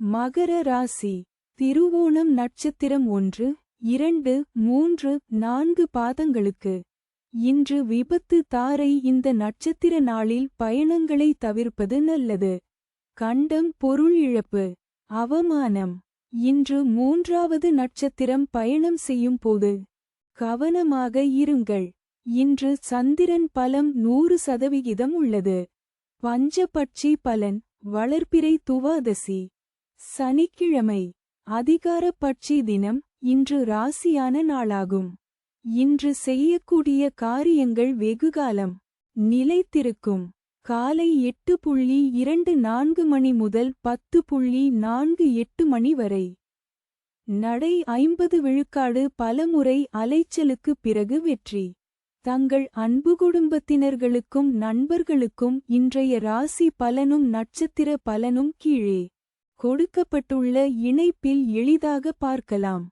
மகர ராசி. திருவோணம் நட்சத்திரம் 1, 2, 3, 4 பாதங்களுக்கு இன்று விபத்து தாரை. இந்த நட்சத்திர நாளில் பயணங்களை தவிர்ப்பது நல்லது. கண்டம் பொருள் இழப்பு அவமானம். இன்று 3வது நட்சத்திரம் பயணம் செய்யும் போது கவனமாக இருங்கள். இன்று சந்திரன் பலம் 100% உள்ளது. பஞ்சபட்சி பலன் வளர்பிறை துவாதசி. சனிக்கிழமை அதிகார பட்சி தினம். இன்று ராசியான நாளாகும். இன்று செய்யக்கூடிய காரியங்கள் வெகுகாலம் நிலைத்திருக்கும். காலை 8:24 மணி முதல் 10:48 மணி வரை. நடை 50 விழுக்காடு. பலமுறை அலைச்சலுக்குப் பிறகு வெற்றி. தங்கள் அன்பு குடும்பத்தினர்களுக்கும் நண்பர்களுக்கும் இன்றைய ராசி பலனும் நட்சத்திர பலனும் கீழே கொடுக்கப்பட்டுள்ள இணைப்பில் எளிதாக பார்க்கலாம்.